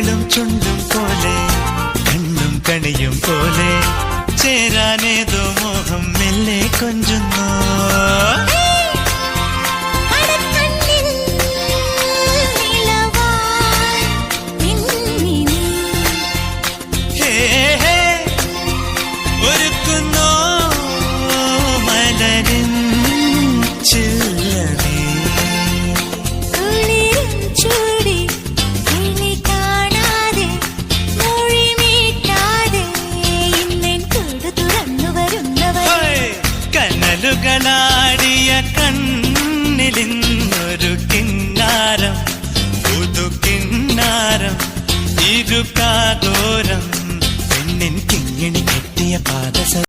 കവിളും ചുണ്ടും പോലെ കണ്ണും കണിയും പോലെ ചേരാനേതോ മോഹം മെല്ലെ കൊഞ്ചുന്നു. ഒരുക്കുന്നോ മലരിൻ ചില്ലമേ കനലുകളാടിയ കണ്ണിലിന്നൊരു കിന്നാരം പുതു കിന്നാരം ഇരുകാതോരം പെണ്ണിൻ കിങ്ങിണി കെട്ടിയ പാദസ